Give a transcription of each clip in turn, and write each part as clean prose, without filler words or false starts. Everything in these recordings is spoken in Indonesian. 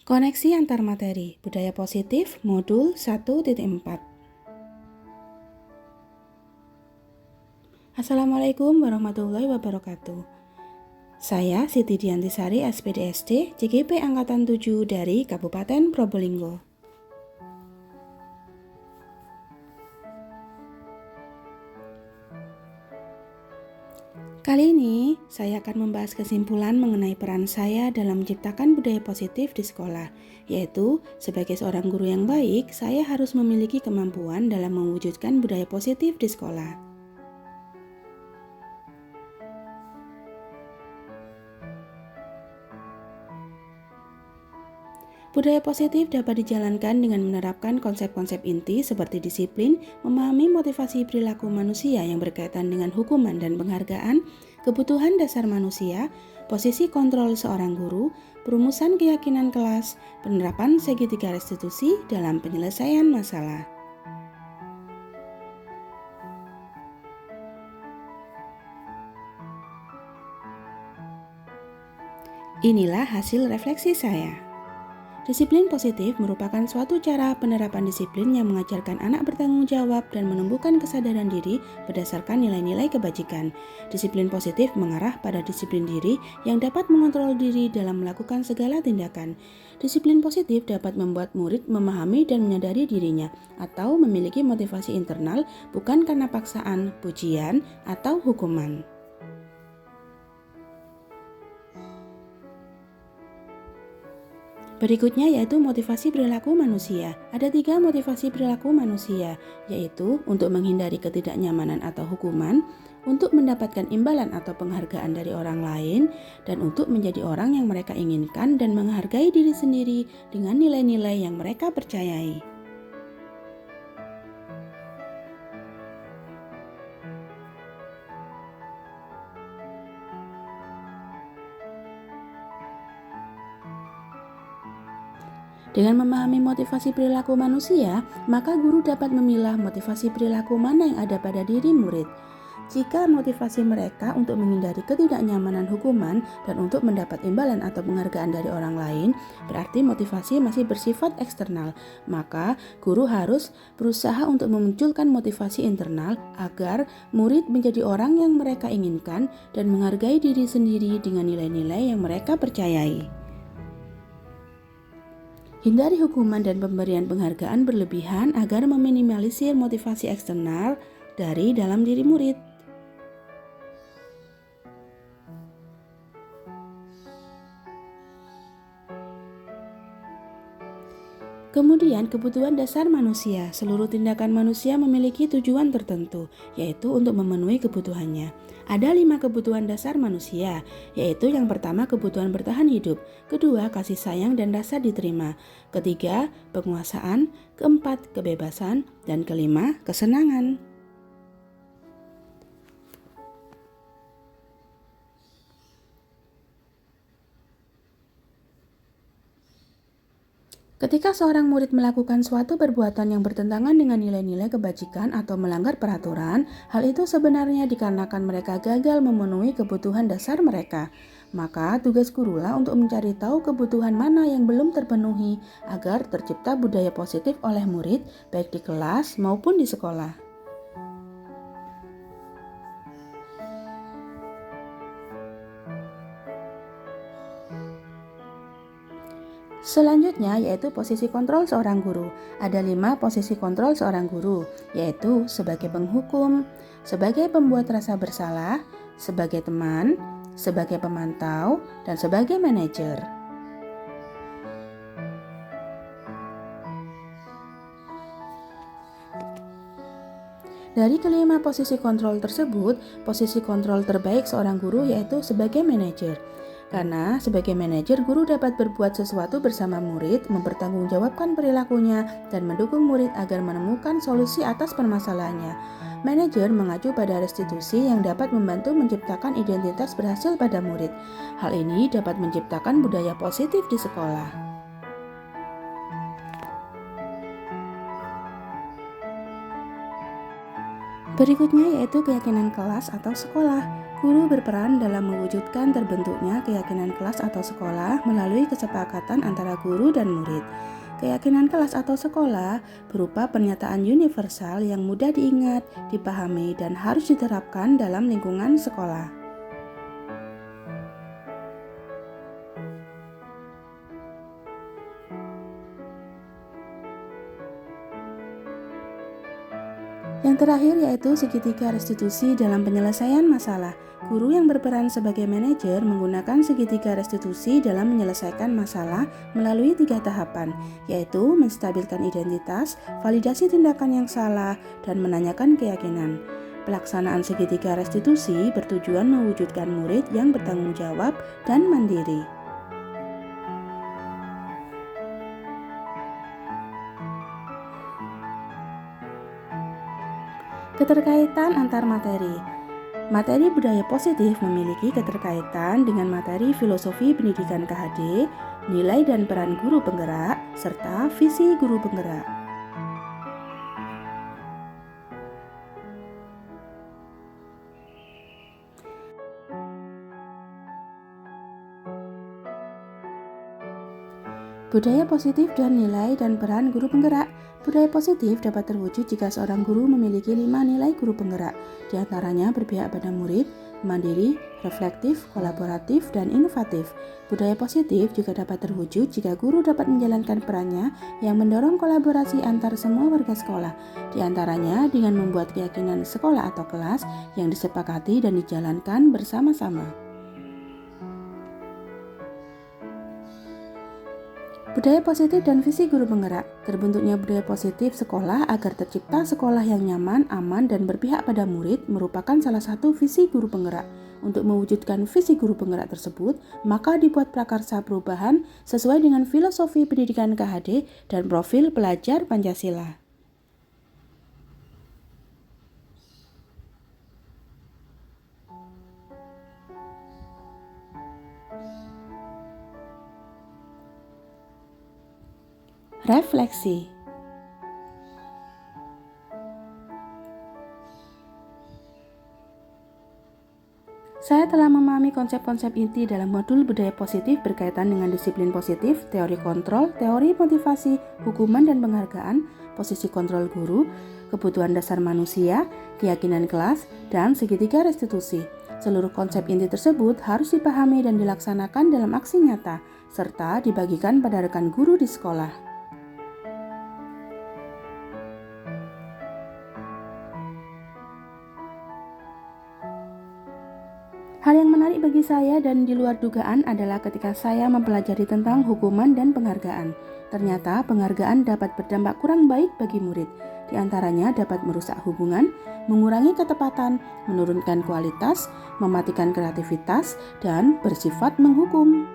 Koneksi antar materi, budaya positif, modul 1.4. Assalamualaikum warahmatullahi wabarakatuh. Saya Siti Diantisari, SPDSD, CGP Angkatan 7 dari Kabupaten Probolinggo. Kali ini, saya akan membahas kesimpulan mengenai peran saya dalam menciptakan budaya positif di sekolah, yaitu sebagai seorang guru yang baik, saya harus memiliki kemampuan dalam mewujudkan budaya positif di sekolah. Budaya positif dapat dijalankan dengan menerapkan konsep-konsep inti seperti disiplin, memahami motivasi perilaku manusia yang berkaitan dengan hukuman dan penghargaan, kebutuhan dasar manusia, posisi kontrol seorang guru, perumusan keyakinan kelas, penerapan segitiga restitusi dalam penyelesaian masalah. Inilah hasil refleksi saya. Disiplin positif merupakan suatu cara penerapan disiplin yang mengajarkan anak bertanggung jawab dan menumbuhkan kesadaran diri berdasarkan nilai-nilai kebajikan. Disiplin positif mengarah pada disiplin diri yang dapat mengontrol diri dalam melakukan segala tindakan. Disiplin positif dapat membuat murid memahami dan menyadari dirinya atau memiliki motivasi internal bukan karena paksaan, pujian, atau hukuman. Berikutnya yaitu motivasi perilaku manusia. Ada 3 motivasi perilaku manusia, yaitu untuk menghindari ketidaknyamanan atau hukuman, untuk mendapatkan imbalan atau penghargaan dari orang lain, dan untuk menjadi orang yang mereka inginkan dan menghargai diri sendiri dengan nilai-nilai yang mereka percayai. Dengan memahami motivasi perilaku manusia, maka guru dapat memilah motivasi perilaku mana yang ada pada diri murid. Jika motivasi mereka untuk menghindari ketidaknyamanan hukuman dan untuk mendapat imbalan atau penghargaan dari orang lain, berarti motivasi masih bersifat eksternal. Maka, guru harus berusaha untuk memunculkan motivasi internal agar murid menjadi orang yang mereka inginkan dan menghargai diri sendiri dengan nilai-nilai yang mereka percayai. Hindari hukuman dan pemberian penghargaan berlebihan agar meminimalisir motivasi eksternal dari dalam diri murid. Kemudian, kebutuhan dasar manusia. Seluruh tindakan manusia memiliki tujuan tertentu, yaitu untuk memenuhi kebutuhannya. Ada 5 kebutuhan dasar manusia, yaitu yang pertama kebutuhan bertahan hidup, kedua kasih sayang dan rasa diterima, ketiga penguasaan, keempat kebebasan, dan kelima kesenangan. Ketika seorang murid melakukan suatu perbuatan yang bertentangan dengan nilai-nilai kebajikan atau melanggar peraturan, hal itu sebenarnya dikarenakan mereka gagal memenuhi kebutuhan dasar mereka. Maka tugas gurulah untuk mencari tahu kebutuhan mana yang belum terpenuhi agar tercipta budaya positif oleh murid baik di kelas maupun di sekolah. Selanjutnya yaitu posisi kontrol seorang guru. Ada 5 posisi kontrol seorang guru, yaitu sebagai penghukum, sebagai pembuat rasa bersalah, sebagai teman, sebagai pemantau, dan sebagai manajer. Dari kelima posisi kontrol tersebut, posisi kontrol terbaik seorang guru yaitu sebagai manajer. Karena sebagai manajer, guru dapat berbuat sesuatu bersama murid, mempertanggungjawabkan perilakunya, dan mendukung murid agar menemukan solusi atas permasalahannya. Manajer mengacu pada restitusi yang dapat membantu menciptakan identitas berhasil pada murid. Hal ini dapat menciptakan budaya positif di sekolah. Berikutnya yaitu keyakinan kelas atau sekolah. Guru berperan dalam mewujudkan terbentuknya keyakinan kelas atau sekolah melalui kesepakatan antara guru dan murid. Keyakinan kelas atau sekolah berupa pernyataan universal yang mudah diingat, dipahami, dan harus diterapkan dalam lingkungan sekolah. Yang terakhir yaitu segitiga restitusi dalam penyelesaian masalah. Guru yang berperan sebagai manajer menggunakan segitiga restitusi dalam menyelesaikan masalah melalui 3 tahapan, yaitu menstabilkan identitas, validasi tindakan yang salah, dan menanyakan keyakinan. Pelaksanaan segitiga restitusi bertujuan mewujudkan murid yang bertanggung jawab dan mandiri. Keterkaitan antar materi. Materi budaya positif memiliki keterkaitan dengan materi filosofi pendidikan KHD, nilai dan peran guru penggerak, serta visi guru penggerak. Budaya positif dan nilai dan peran guru penggerak. Budaya positif dapat terwujud jika seorang guru memiliki 5 nilai guru penggerak, di antaranya berpihak pada murid, mandiri, reflektif, kolaboratif, dan inovatif. Budaya positif juga dapat terwujud jika guru dapat menjalankan perannya yang mendorong kolaborasi antar semua warga sekolah, di antaranya dengan membuat keyakinan sekolah atau kelas yang disepakati dan dijalankan bersama-sama. Budaya positif dan visi guru penggerak. Terbentuknya budaya positif sekolah agar tercipta sekolah yang nyaman, aman, dan berpihak pada murid merupakan salah satu visi guru penggerak. Untuk mewujudkan visi guru penggerak tersebut, maka dibuat prakarsa perubahan sesuai dengan filosofi pendidikan KHD dan profil pelajar Pancasila. Refleksi. Saya telah memahami konsep-konsep inti dalam modul budaya positif berkaitan dengan disiplin positif, teori kontrol, teori motivasi, hukuman dan penghargaan, posisi kontrol guru, kebutuhan dasar manusia, keyakinan kelas, dan segitiga restitusi. Seluruh konsep inti tersebut harus dipahami dan dilaksanakan dalam aksi nyata, serta dibagikan pada rekan guru di sekolah. Hal yang menarik bagi saya dan di luar dugaan adalah ketika saya mempelajari tentang hukuman dan penghargaan. Ternyata penghargaan dapat berdampak kurang baik bagi murid. Di antaranya dapat merusak hubungan, mengurangi ketepatan, menurunkan kualitas, mematikan kreativitas, dan bersifat menghukum.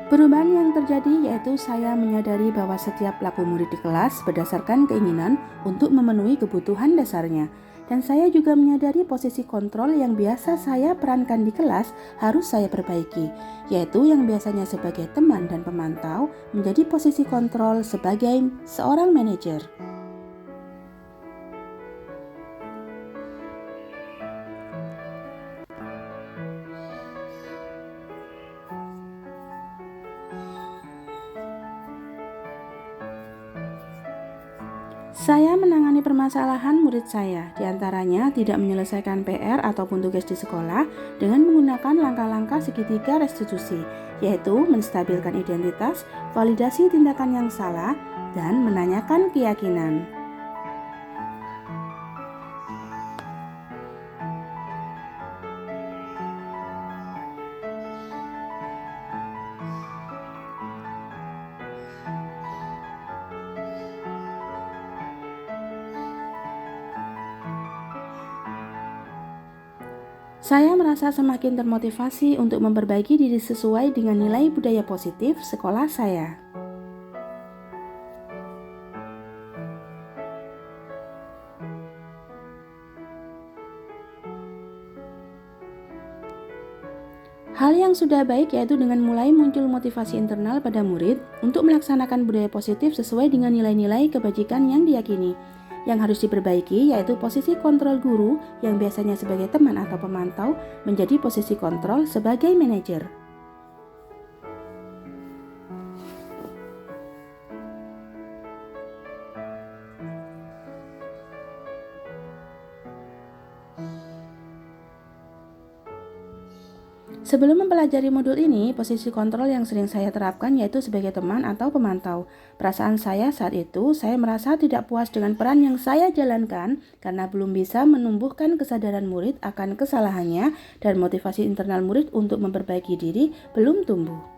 Perubahan yang terjadi yaitu saya menyadari bahwa setiap laku murid di kelas berdasarkan keinginan untuk memenuhi kebutuhan dasarnya. Dan saya juga menyadari posisi kontrol yang biasa saya perankan di kelas harus saya perbaiki, yaitu yang biasanya sebagai teman dan pemantau menjadi posisi kontrol sebagai seorang manajer. Saya menangani permasalahan murid saya, diantaranya tidak menyelesaikan PR ataupun tugas di sekolah dengan menggunakan langkah-langkah segitiga restitusi, yaitu menstabilkan identitas, validasi tindakan yang salah, dan menanyakan keyakinan. Saya merasa semakin termotivasi untuk memperbaiki diri sesuai dengan nilai budaya positif sekolah saya. yang sudah baik yaitu dengan mulai muncul motivasi internal pada murid untuk melaksanakan budaya positif sesuai dengan nilai-nilai kebajikan yang diyakini. Yang harus diperbaiki yaitu posisi kontrol guru yang biasanya sebagai teman atau pemantau menjadi posisi kontrol sebagai manajer. Sebelum mempelajari modul ini, posisi kontrol yang sering saya terapkan yaitu sebagai teman atau pemantau. Perasaan saya saat itu, saya merasa tidak puas dengan peran yang saya jalankan karena belum bisa menumbuhkan kesadaran murid akan kesalahannya dan motivasi internal murid untuk memperbaiki diri belum tumbuh.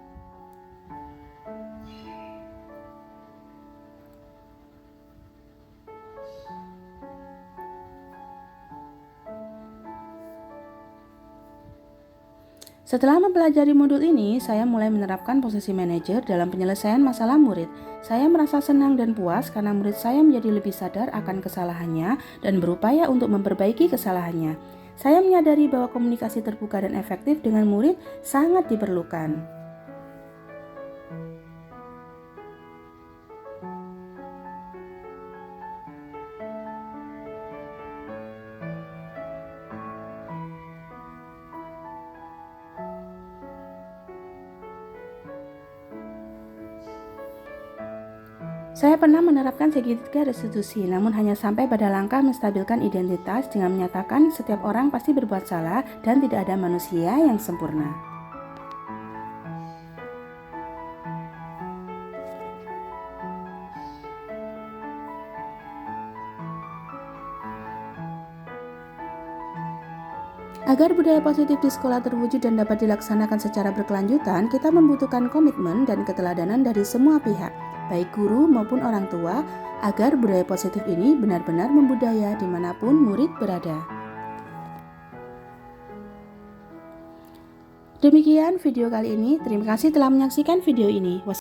Setelah mempelajari modul ini, saya mulai menerapkan posisi manajer dalam penyelesaian masalah murid. Saya merasa senang dan puas karena murid saya menjadi lebih sadar akan kesalahannya dan berupaya untuk memperbaiki kesalahannya. Saya menyadari bahwa komunikasi terbuka dan efektif dengan murid sangat diperlukan. Saya pernah menerapkan segitiga restitusi, namun hanya sampai pada langkah menstabilkan identitas dengan menyatakan setiap orang pasti berbuat salah dan tidak ada manusia yang sempurna. Agar budaya positif di sekolah terwujud dan dapat dilaksanakan secara berkelanjutan, kita membutuhkan komitmen dan keteladanan dari semua pihak, baik guru maupun orang tua, agar budaya positif ini benar-benar membudaya dimanapun murid berada. Demikian video kali ini, terima kasih telah menyaksikan video ini.